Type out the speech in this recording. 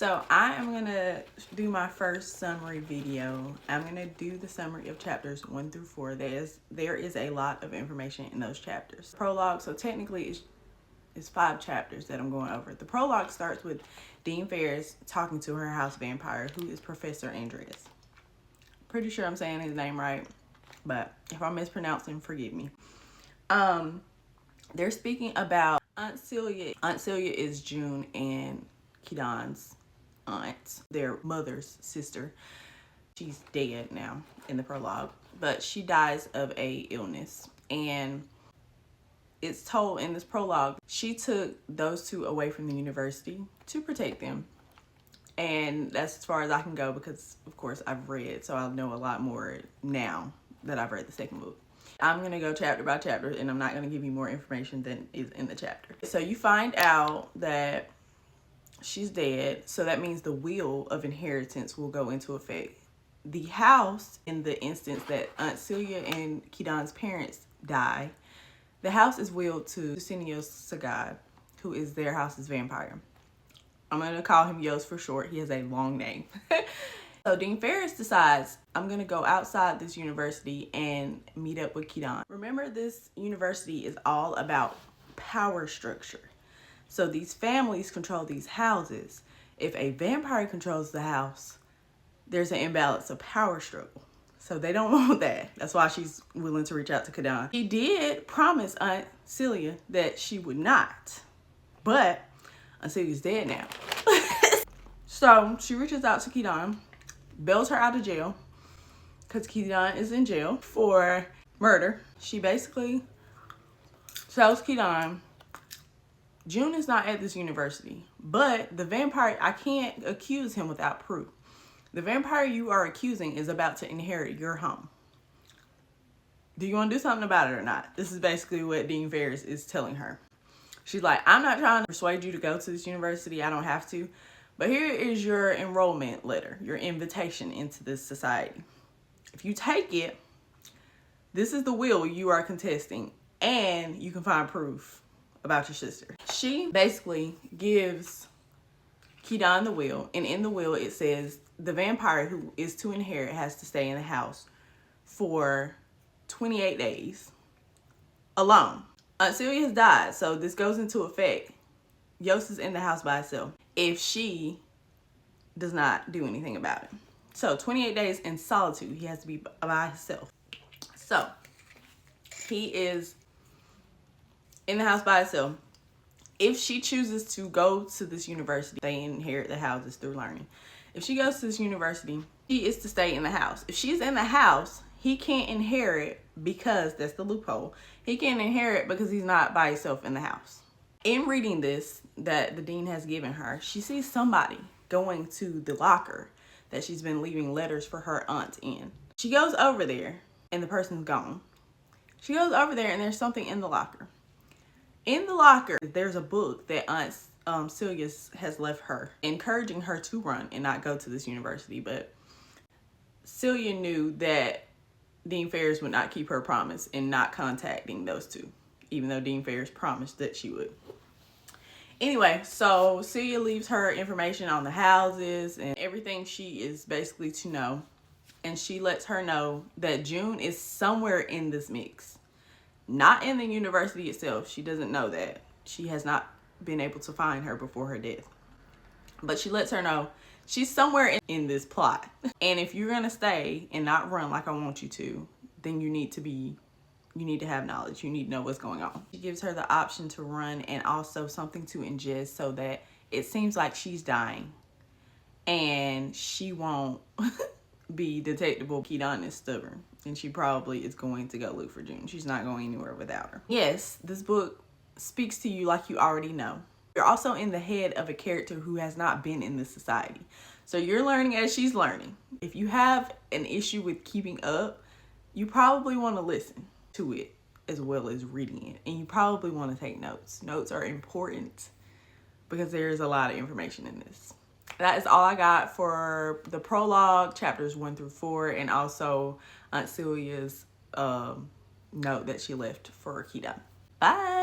So I am gonna do my first summary video. I'm gonna do the summary of chapters 1 through 4. There is a lot of information in those chapters. Prologue, so technically it's 5 chapters that I'm going over. The prologue starts with Dean Ferris talking to her house vampire, who is Professor Andreas. Pretty sure I'm saying his name right, but if I'm mispronouncing, forgive me. They're speaking about Aunt Celia. Aunt Celia is June and Keaton's aunt, their mother's sister. She's dead now in the prologue, but she dies of a illness, and it's told in this prologue she took those two away from the university to protect them. And that's as far as I can go because, of course, I've read, so I'll know a lot more now that I've read the second book. I'm going to go chapter by chapter, and I'm not going to give you more information than is in the chapter. So you find out that she's dead, so that means the will of inheritance will go into effect. The house, in the instance that Aunt Celia and Keaton's parents die, the house is willed to Arsenio Sagad, who is their house's vampire. I'm going to call him Yos for short. He has a long name. So Dean Ferris decides, I'm going to go outside this university and meet up with Keaton. Remember, this university is all about power structure. So these families control these houses. If a vampire controls the house, there's an imbalance of power struggle. So they don't want that. That's why she's willing to reach out to Keaton. She did promise Aunt Celia that she would not, but Aunt Celia's dead now. So she reaches out to Keaton, bails her out of jail because Keaton is in jail for murder. She basically tells Keaton, June is not at this university, but the vampire, I can't accuse him without proof. The vampire you are accusing is about to inherit your home. Do you want to do something about it or not? This is basically what Dean Ferris is telling her. She's like, I'm not trying to persuade you to go to this university. I don't have to. But here is your enrollment letter, your invitation into this society. If you take it, this is the will you are contesting, and you can find proof about your sister. She basically gives Keaton the will, and in the will it says the vampire who is to inherit has to stay in the house for 28 days alone. Aunt Celia has died, so this goes into effect. Yos is in the house by himself if she does not do anything about it. So 28 days in solitude, he has to be by himself. So he is in the house by himself. If she chooses to go to this university, they inherit the houses through learning. If she goes to this university, she is to stay in the house. If she's in the house, he can't inherit because that's the loophole. He can't inherit because he's not by himself in the house. In reading this that the dean has given her, she sees somebody going to the locker that she's been leaving letters for her aunt in. She goes over there and the person's gone. She goes over there and there's something in the locker. In the locker, there's a book that Aunt Celia has left her, encouraging her to run and not go to this university. But Celia knew that Dean Ferris would not keep her promise in not contacting those two, even though Dean Ferris promised that she would. Anyway, so Celia leaves her information on the houses and everything she is basically to know. And she lets her know that June is somewhere in this mix. Not in the university itself. She doesn't know that. She has not been able to find her before her death. But she lets her know she's somewhere in this plot. And if you're going to stay and not run like I want you to, then you need to have knowledge. You need to know what's going on. She gives her the option to run and also something to ingest so that it seems like she's dying. And she won't be detectable. Keaton is stubborn. And she probably is going to go look for June. She's not going anywhere without her. Yes, this book speaks to you like you already know. You're also in the head of a character who has not been in this society. So you're learning as she's learning. If you have an issue with keeping up, you probably want to listen to it as well as reading it. And you probably want to take notes. Notes are important because there is a lot of information in this. That is all I got for the prologue, chapters 1 through 4, and also Aunt Celia's note that she left for Keaton. Bye.